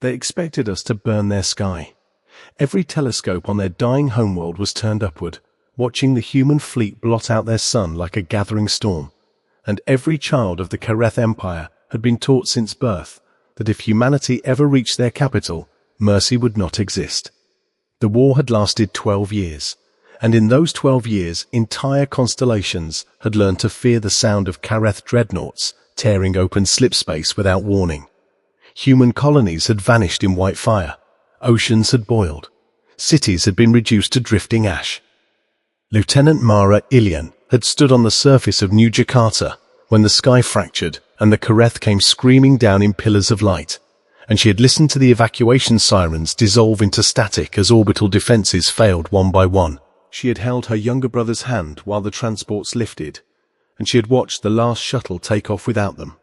They expected us to burn their sky. Every telescope on their dying homeworld was turned upward, watching the human fleet blot out their sun like a gathering storm. And every child of the Kareth Empire had been taught since birth that if humanity ever reached their capital, mercy would not exist. The war had lasted 12 years, and in those 12 years, entire constellations had learned to fear the sound of Kareth dreadnoughts tearing open slipspace without warning. Human colonies had vanished in white fire. Oceans had boiled. Cities had been reduced to drifting ash. Lieutenant Mara Ilian had stood on the surface of New Jakarta when the sky fractured and the Kareth came screaming down in pillars of light, and she had listened to the evacuation sirens dissolve into static as orbital defenses failed one by one. She had held her younger brother's hand while the transports lifted, and she had watched the last shuttle take off without them.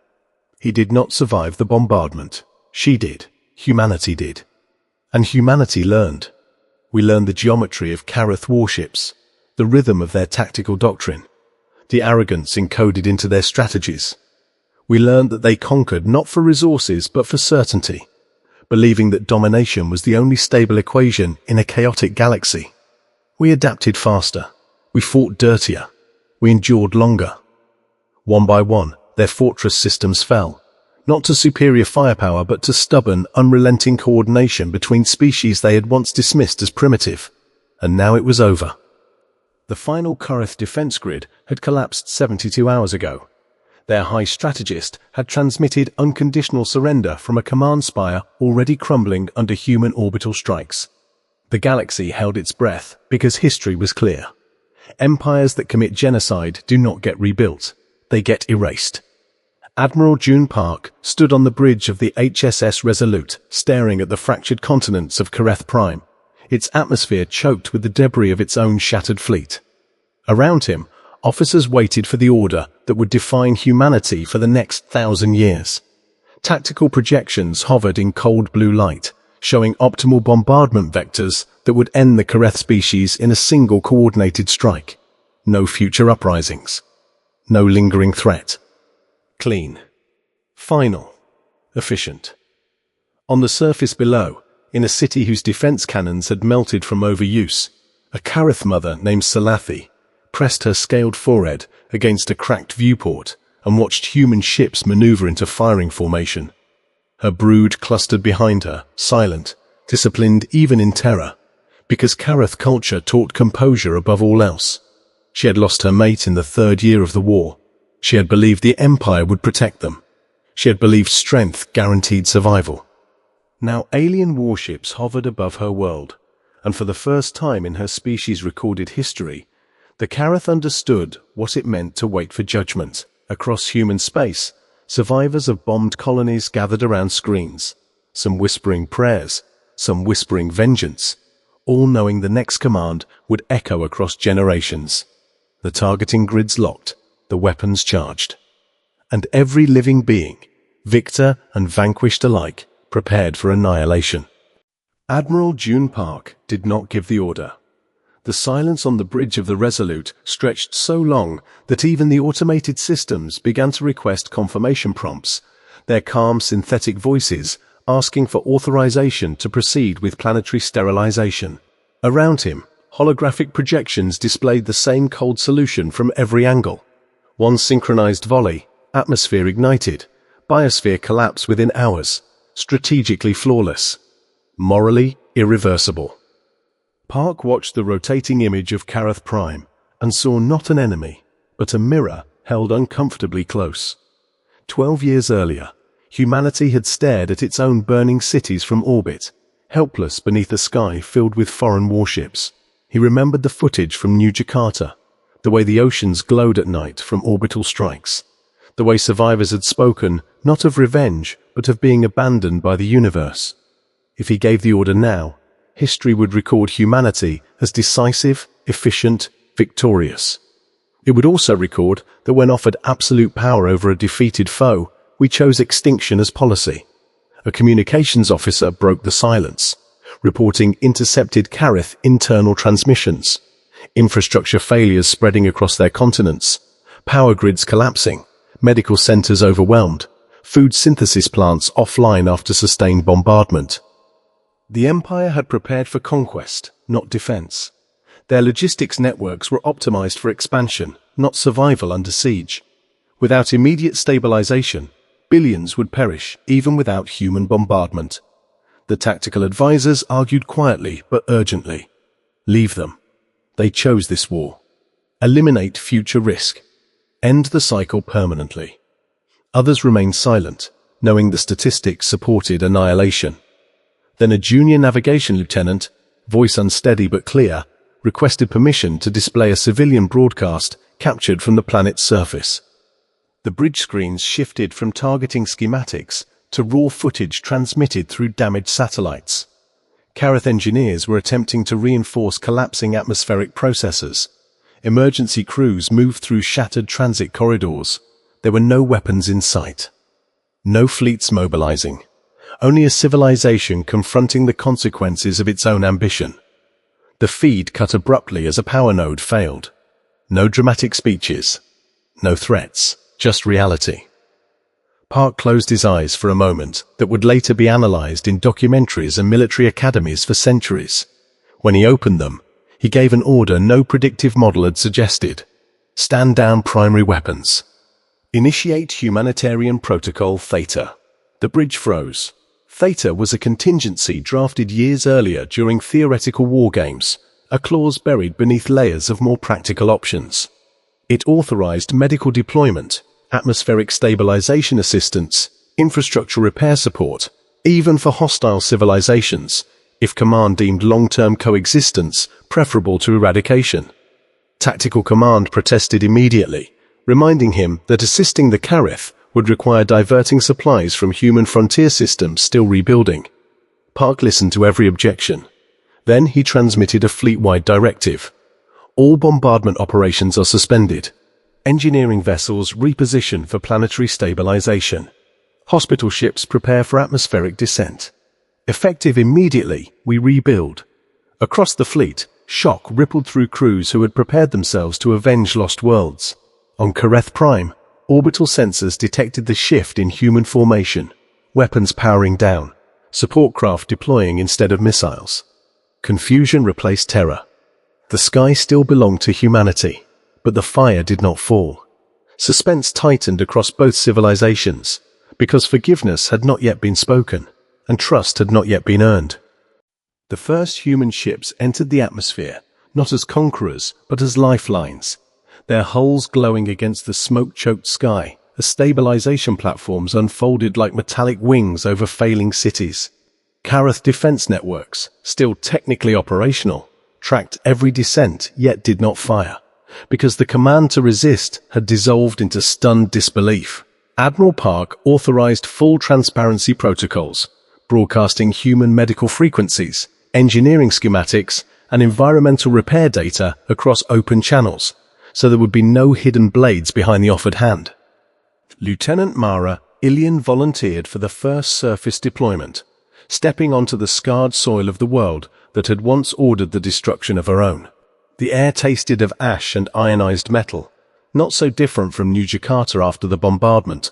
He did not survive the bombardment. She did. Humanity did. And humanity learned. We learned the geometry of Kareth warships, the rhythm of their tactical doctrine, the arrogance encoded into their strategies. We learned that they conquered not for resources but for certainty, believing that domination was the only stable equation in a chaotic galaxy. We adapted faster. We fought dirtier. We endured longer. One by one, their fortress systems fell, not to superior firepower but to stubborn, unrelenting coordination between species they had once dismissed as primitive. And now it was over. The final Kareth defense grid had collapsed 72 hours ago. Their high strategist had transmitted unconditional surrender from a command spire already crumbling under human orbital strikes. The galaxy held its breath because history was clear. Empires that commit genocide do not get rebuilt. They get erased. Admiral June Park stood on the bridge of the HSS Resolute, staring at the fractured continents of Kareth Prime, its atmosphere choked with the debris of its own shattered fleet. Around him, officers waited for the order that would define humanity for the next 1,000 years. Tactical projections hovered in cold blue light, showing optimal bombardment vectors that would end the Kareth species in a single coordinated strike. No future uprisings. No lingering threat. Clean. Final. Efficient. On the surface below, in a city whose defense cannons had melted from overuse, a Kareth mother named Salathi pressed her scaled forehead against a cracked viewport and watched human ships maneuver into firing formation. Her brood clustered behind her, silent, disciplined even in terror, because Kareth culture taught composure above all else. She had lost her mate in the 3rd year of the war. She had believed the Empire would protect them. She had believed strength guaranteed survival. Now alien warships hovered above her world, and for the first time in her species' recorded history, the Kareth understood what it meant to wait for judgment. Across human space, survivors of bombed colonies gathered around screens, some whispering prayers, some whispering vengeance, all knowing the next command would echo across generations. The targeting grids locked, the weapons charged, and every living being, victor and vanquished alike, prepared for annihilation. Admiral June Park did not give the order. The silence on the bridge of the Resolute stretched so long that even the automated systems began to request confirmation prompts, their calm synthetic voices asking for authorization to proceed with planetary sterilization. Around him, holographic projections displayed the same cold solution from every angle. One synchronized volley, atmosphere ignited, biosphere collapse within hours, strategically flawless, morally irreversible. Park watched the rotating image of Kareth Prime and saw not an enemy, but a mirror held uncomfortably close. 12 years earlier, humanity had stared at its own burning cities from orbit, helpless beneath a sky filled with foreign warships. He remembered the footage from New Jakarta, the way the oceans glowed at night from orbital strikes, the way survivors had spoken not of revenge but of being abandoned by the universe. If he gave the order now, history would record humanity as decisive, efficient, victorious. It would also record that when offered absolute power over a defeated foe, we chose extinction as policy. A communications officer broke the silence, reporting intercepted Kareth internal transmissions, infrastructure failures spreading across their continents, power grids collapsing, medical centers overwhelmed, food synthesis plants offline after sustained bombardment. The Empire had prepared for conquest, not defense. Their logistics networks were optimized for expansion, not survival under siege. Without immediate stabilization, billions would perish even without human bombardment. The tactical advisors argued quietly but urgently. Leave them. They chose this war. Eliminate future risk. End the cycle permanently. Others remained silent, knowing the statistics supported annihilation. Then a junior navigation lieutenant, voice unsteady but clear, requested permission to display a civilian broadcast captured from the planet's surface. The bridge screens shifted from targeting schematics to raw footage transmitted through damaged satellites. Kareth engineers were attempting to reinforce collapsing atmospheric processors. Emergency crews moved through shattered transit corridors. There were no weapons in sight. No fleets mobilizing. Only a civilization confronting the consequences of its own ambition. The feed cut abruptly as a power node failed. No dramatic speeches. No threats. Just reality. Park closed his eyes for a moment that would later be analyzed in documentaries and military academies for centuries. When he opened them, he gave an order no predictive model had suggested. Stand down primary weapons. Initiate humanitarian protocol Theta. The bridge froze. Theta was a contingency drafted years earlier during theoretical war games, a clause buried beneath layers of more practical options. It authorized medical deployment, atmospheric stabilization assistance, infrastructure repair support, even for hostile civilizations, if command deemed long-term coexistence preferable to eradication. Tactical command protested immediately, reminding him that assisting the Kareth would require diverting supplies from human frontier systems still rebuilding. Park listened to every objection. Then he transmitted a fleet-wide directive. All bombardment operations are suspended. Engineering vessels reposition for planetary stabilization. Hospital ships prepare for atmospheric descent. Effective immediately, we rebuild. Across the fleet, shock rippled through crews who had prepared themselves to avenge lost worlds. On Kareth Prime, orbital sensors detected the shift in human formation, weapons powering down, support craft deploying instead of missiles. Confusion replaced terror. The sky still belonged to humanity, but the fire did not fall. Suspense tightened across both civilizations, because forgiveness had not yet been spoken, and trust had not yet been earned. The first human ships entered the atmosphere, not as conquerors, but as lifelines, their hulls glowing against the smoke-choked sky as stabilization platforms unfolded like metallic wings over failing cities. Kareth defense networks, still technically operational, tracked every descent yet did not fire, because the command to resist had dissolved into stunned disbelief. Admiral Park authorized full transparency protocols, broadcasting human medical frequencies, engineering schematics, and environmental repair data across open channels, so there would be no hidden blades behind the offered hand. Lieutenant Mara Ilian volunteered for the first surface deployment, stepping onto the scarred soil of the world that had once ordered the destruction of her own. The air tasted of ash and ionized metal, not so different from New Jakarta after the bombardment,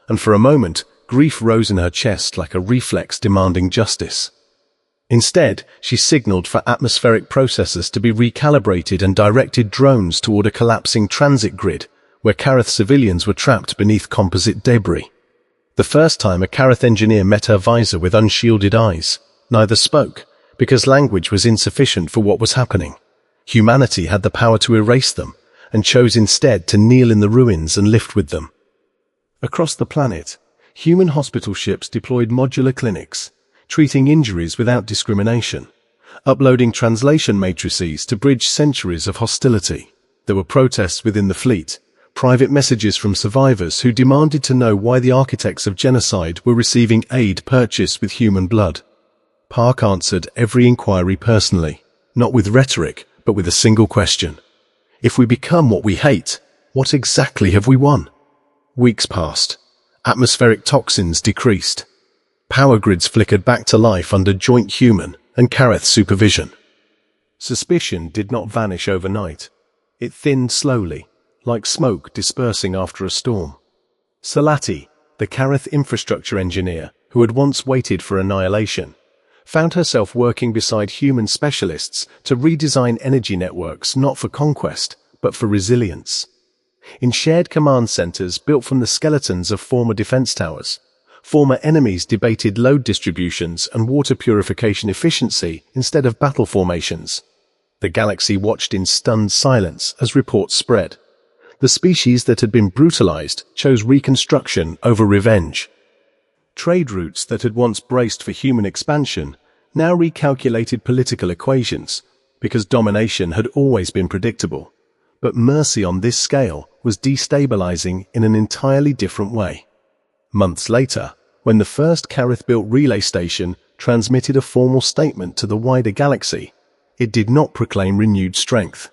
and for a moment, grief rose in her chest like a reflex demanding justice. Instead, she signaled for atmospheric processors to be recalibrated and directed drones toward a collapsing transit grid where Kareth civilians were trapped beneath composite debris. The first time a Kareth engineer met her visor with unshielded eyes, neither spoke, because language was insufficient for what was happening. Humanity had the power to erase them, and chose instead to kneel in the ruins and lift with them. Across the planet, human hospital ships deployed modular clinics, treating injuries without discrimination, uploading translation matrices to bridge centuries of hostility. There were protests within the fleet, private messages from survivors who demanded to know why the architects of genocide were receiving aid purchased with human blood. Park answered every inquiry personally, not with rhetoric, but with a single question. If we become what we hate, what exactly have we won? Weeks passed. Atmospheric toxins decreased. Power grids flickered back to life under joint human and Kareth supervision. Suspicion did not vanish overnight. It thinned slowly, like smoke dispersing after a storm. Salati, the Kareth infrastructure engineer, who had once waited for annihilation, found herself working beside human specialists to redesign energy networks not for conquest, but for resilience. In shared command centers built from the skeletons of former defense towers, former enemies debated load distributions and water purification efficiency instead of battle formations. The galaxy watched in stunned silence as reports spread. The species that had been brutalized chose reconstruction over revenge. Trade routes that had once braced for human expansion now recalculated political equations, because domination had always been predictable. But mercy on this scale was destabilizing in an entirely different way. Months later, when the first Kareth-built relay station transmitted a formal statement to the wider galaxy, it did not proclaim renewed strength.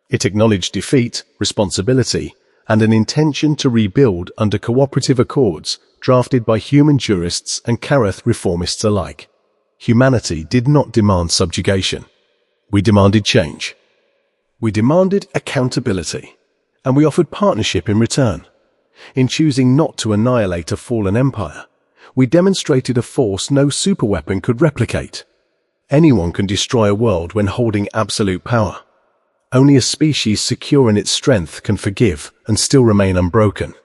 It acknowledged defeat, responsibility, and an intention to rebuild under cooperative accords drafted by human jurists and Kareth reformists alike. Humanity did not demand subjugation. We demanded change. We demanded accountability, and we offered partnership in return. In choosing not to annihilate a fallen empire, we demonstrated a force no superweapon could replicate. Anyone can destroy a world when holding absolute power. Only a species secure in its strength can forgive and still remain unbroken.